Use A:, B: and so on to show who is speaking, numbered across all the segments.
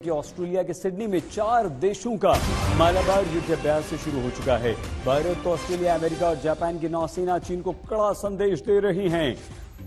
A: कि ऑस्ट्रेलिया के सिडनी में 4 देशों का मालाबार युद्धाभ्यास से शुरू हो चुका है। भारत, ऑस्ट्रेलिया, अमेरिका और जापान की नौसेना चीन को कड़ा संदेश दे रही हैं।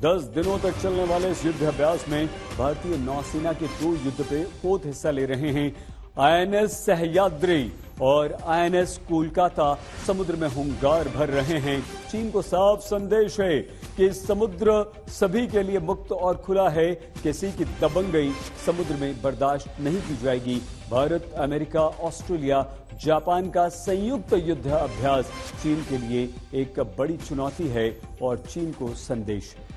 A: 10 दिनों तक चलने वाले इस युद्धाभ्यास में भारतीय नौसेना के 2 युद्धपोत हिस्सा ले रहे हैं। आईएनएस सह्याद्री और आईएनएस कोलकाता समुद्र में हुंकार भर रहे हैं। चीन को साफ संदेश है कि समुद्र सभी के लिए मुक्त और खुला है, किसी की दबंगई समुद्र में बर्दाश्त नहीं की जाएगी। भारत, अमेरिका, ऑस्ट्रेलिया, जापान का संयुक्त युद्ध अभ्यास चीन के लिए एक बड़ी चुनौती है और चीन को संदेश है।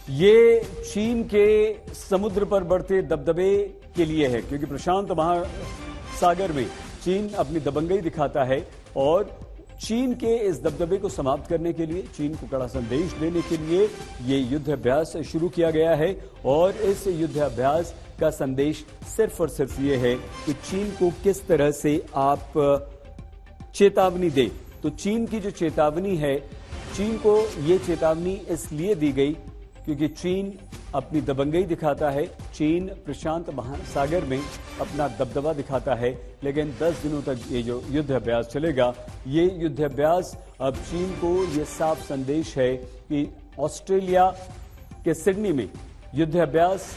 A: ये चीन के समुद्र पर बढ़ते दबदबे के लिए है, क्योंकि प्रशांत महासागर में चीन अपनी दबंगई दिखाता है और चीन के इस दबदबे को समाप्त करने के लिए, चीन को कड़ा संदेश देने के लिए ये युद्धाभ्यास शुरू किया गया है। और इस युद्धाभ्यास का संदेश सिर्फ और सिर्फ ये है कि चीन को किस तरह से आप चेतावनी दे। तो चीन की जो चेतावनी है, चीन को ये चेतावनी इसलिए दी गई क्योंकि चीन अपनी दबंगई दिखाता है, चीन प्रशांत महासागर में अपना दबदबा दिखाता है। लेकिन 10 दिनों तक ये जो युद्धाभ्यास चलेगा, ये युद्धाभ्यास अब चीन को ये साफ संदेश है कि ऑस्ट्रेलिया के सिडनी में युद्धाभ्यास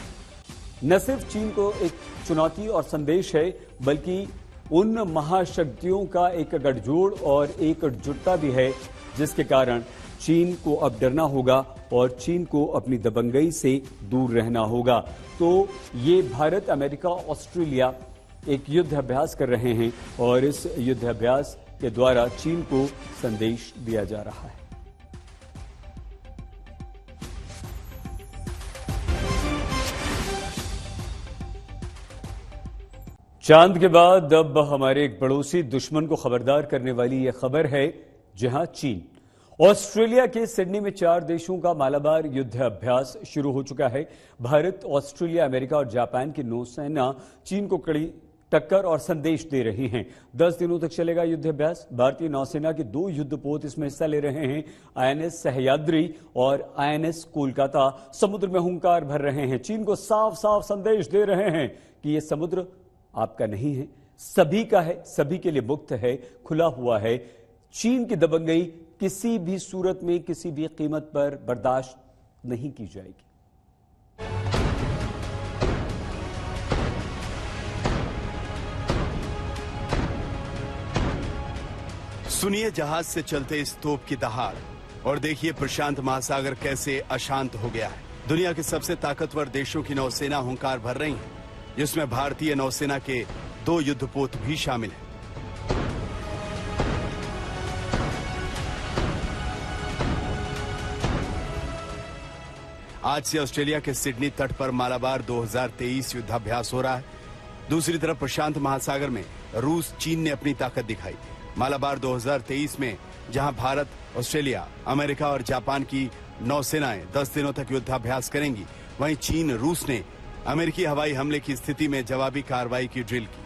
A: न सिर्फ चीन को एक चुनौती और संदेश है, बल्कि उन महाशक्तियों का एक गठजोड़ और एकजुटता भी है, जिसके कारण चीन को अब डरना होगा और चीन को अपनी दबंगई से दूर रहना होगा। तो ये भारत, अमेरिका, ऑस्ट्रेलिया एक युद्धाभ्यास कर रहे हैं और इस युद्धाभ्यास के द्वारा चीन को संदेश दिया जा रहा है। चांद के बाद अब हमारे एक पड़ोसी दुश्मन को खबरदार करने वाली यह खबर है, जहां चीन ऑस्ट्रेलिया के सिडनी में 4 देशों का मालाबार युद्धाभ्यास शुरू हो चुका है। भारत, ऑस्ट्रेलिया, अमेरिका और जापान की नौसेना चीन को कड़ी टक्कर और संदेश दे रही हैं। 10 दिनों तक चलेगा युद्धाभ्यास। भारतीय नौसेना के 2 युद्धपोत इसमें हिस्सा ले रहे हैं। आईएनएस सह्याद्री और आईएनएस कोलकाता समुद्र में हुंकार भर रहे हैं। चीन को साफ साफ संदेश दे रहे हैं कि यह समुद्र आपका नहीं है, सभी का है, सभी के लिए मुक्त है, खुला हुआ है। चीन की दबंगई किसी भी सूरत में, किसी भी कीमत पर बर्दाश्त नहीं की जाएगी।
B: सुनिए जहाज से चलते इस तोप की दहाड़ और देखिए प्रशांत महासागर कैसे अशांत हो गया है। दुनिया के सबसे ताकतवर देशों की नौसेना हुंकार भर रही है, जिसमें भारतीय नौसेना के 2 युद्धपोत भी शामिल हैं। आज से ऑस्ट्रेलिया के सिडनी तट पर मालाबार 2023 युद्धाभ्यास हो रहा है। दूसरी तरफ प्रशांत महासागर में रूस, चीन ने अपनी ताकत दिखाई। मालाबार 2023 में जहां भारत, ऑस्ट्रेलिया, अमेरिका और जापान की नौसेनाएं 10 दिनों तक युद्धाभ्यास करेंगी, वहीं चीन, रूस ने अमेरिकी हवाई हमले की स्थिति में जवाबी कार्रवाई की ड्रिल की।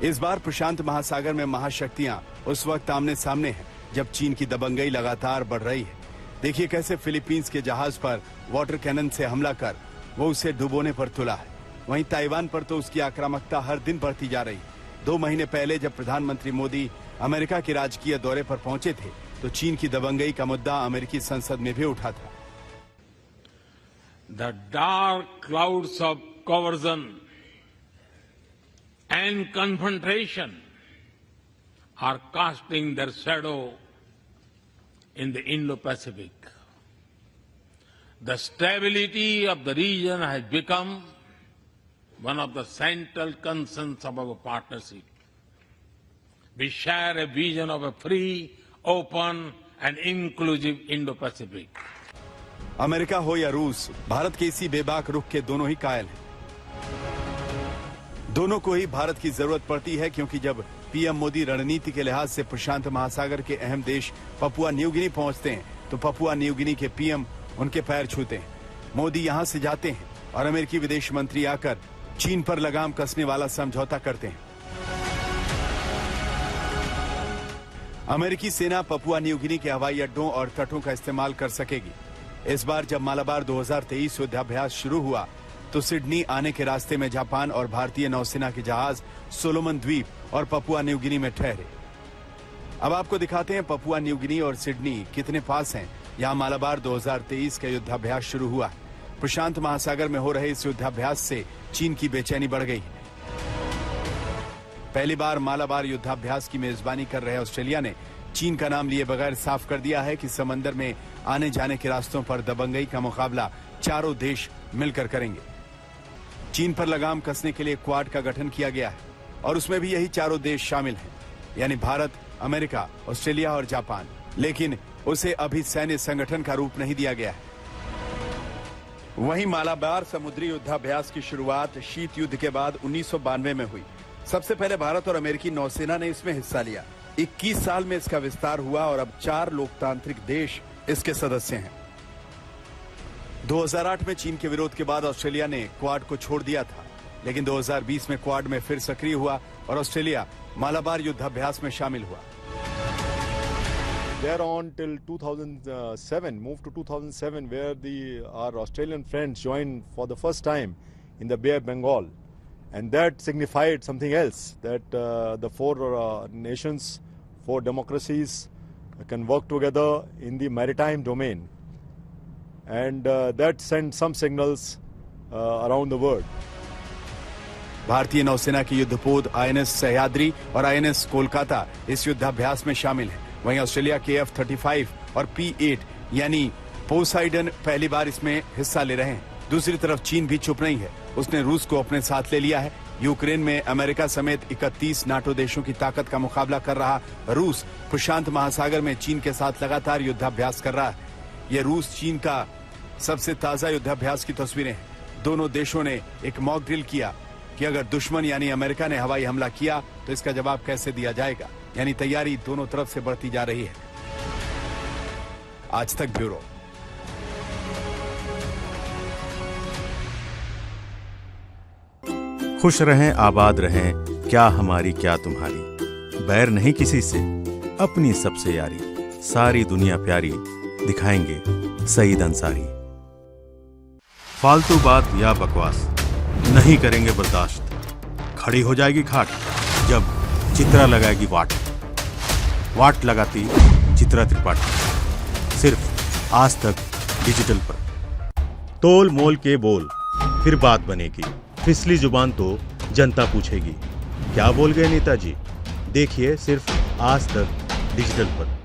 B: इस बार प्रशांत महासागर में महाशक्तियां उस वक्त आमने सामने हैं जब चीन की दबंगई लगातार बढ़ रही है। देखिए कैसे फिलीपींस के जहाज पर वाटर कैनन से हमला कर वो उसे डुबोने पर तुला है। वहीं ताइवान पर तो उसकी आक्रामकता हर दिन बढ़ती जा रही है। 2 महीने पहले जब प्रधानमंत्री मोदी अमेरिका के राजकीय दौरे पर पहुंचे थे, तो चीन की दबंगई का मुद्दा अमेरिकी संसद में भी उठा था।
C: The dark clouds of coercion and confrontation are casting their shadow in the Indo-Pacific. The stability of the region has become one of the central concerns of our partnership. We share a vision of a free, open and inclusive Indo-Pacific.
B: America हो या रूस, भारत के इसी बेबाक रुख के दोनों ही कायल हैं। दोनों को ही भारत की जरूरत पड़ती है, क्योंकि जब पीएम मोदी रणनीति के लिहाज से प्रशांत महासागर के अहम देश पपुआ न्यू गिनी पहुंचते हैं, तो पपुआ न्यू गिनी के पीएम उनके पैर छूते हैं। मोदी यहां से जाते हैं और अमेरिकी विदेश मंत्री आकर चीन पर लगाम कसने वाला समझौता करते हैं। अमेरिकी सेना पपुआ न्यू गिनी के हवाई अड्डों और तटों का इस्तेमाल कर सकेगी। इस बार जब मालाबार 2023 युद्धाभ्यास शुरू हुआ तो सिडनी आने के रास्ते में जापान और भारतीय नौसेना के जहाज सोलोमन द्वीप और पपुआ न्यू गिनी में ठहरे। अब आपको दिखाते हैं पपुआ न्यू गिनी और सिडनी कितने पास हैं। यहाँ मालाबार 2023 का युद्धाभ्यास शुरू हुआ। प्रशांत महासागर में हो रहे इस युद्धाभ्यास से चीन की बेचैनी बढ़ गई। पहली बार मालाबार युद्धाभ्यास की मेजबानी कर रहे ऑस्ट्रेलिया ने चीन का नाम लिए बगैर साफ कर दिया है कि समंदर में आने जाने के रास्तों पर दबंगई का मुकाबला चारों देश मिलकर करेंगे। चीन पर लगाम कसने के लिए क्वाड का गठन किया गया है और उसमें भी यही चारों देश शामिल हैं, यानी भारत, अमेरिका, ऑस्ट्रेलिया और जापान। लेकिन उसे अभी सैन्य संगठन का रूप नहीं दिया गया है। वहीं मालाबार समुद्री युद्धाभ्यास की शुरुआत शीत युद्ध के बाद 1992 में हुई। सबसे पहले भारत और अमेरिकी नौसेना ने इसमें हिस्सा लिया। 21 साल में इसका विस्तार हुआ और अब 4 लोकतांत्रिक देश इसके सदस्य हैं। 2008 में चीन के विरोध के बाद ऑस्ट्रेलिया ने क्वाड को छोड़ दिया था, लेकिन 2020 में क्वाड में फिर सक्रिय हुआ और ऑस्ट्रेलिया मालाबार युद्धाभ्यास में शामिल हुआ।
D: There on till 2007, moved to 2007, where our Australian friends joined for the first time in the Bay of Bengal, and that signified something else, that the 4 nations, 4 democracies can work together in the maritime domain, and that sent some signals around the world.
B: भारतीय नौसेना की युद्धपोत INS Sahyadri और INS Kolkata इस युद्धाभ्यास में शामिल है। वहीं ऑस्ट्रेलिया के F-35 और P-8 यानी पोसाइडन पहली बार इसमें हिस्सा ले रहे हैं। दूसरी तरफ चीन भी चुप नहीं है, उसने रूस को अपने साथ ले लिया है। यूक्रेन में अमेरिका समेत 31 नाटो देशों की ताकत का मुकाबला कर रहा रूस प्रशांत महासागर में चीन के साथ लगातार युद्धाभ्यास कर रहा है। यह रूस चीन का सबसे ताजा युद्धाभ्यास की तस्वीरें हैं। दोनों देशों ने एक मॉक ड्रिल किया कि अगर दुश्मन यानी अमेरिका ने हवाई हमला किया तो इसका जवाब कैसे दिया जाएगा, यानी तैयारी दोनों तरफ से बढ़ती जा रही है। आज तक ब्यूरो।
E: खुश रहें, आबाद रहें, क्या हमारी क्या तुम्हारी, बैर नहीं किसी से, अपनी सबसे यारी, सारी दुनिया प्यारी, दिखाएंगे सईद अंसारी। फालतू बात या बकवास नहीं करेंगे बर्दाश्त, खड़ी हो जाएगी खाट जब चित्रा लगाएगी वाट, वाट लगाती चित्रा त्रिपाठी। सिर्फ आज तक डिजिटल पर। तोल मोल के बोल, फिर बात बनेगी, फिसली जुबान तो जनता पूछेगी, क्या बोल गए नेताजी। देखिए सिर्फ आज तक डिजिटल पर।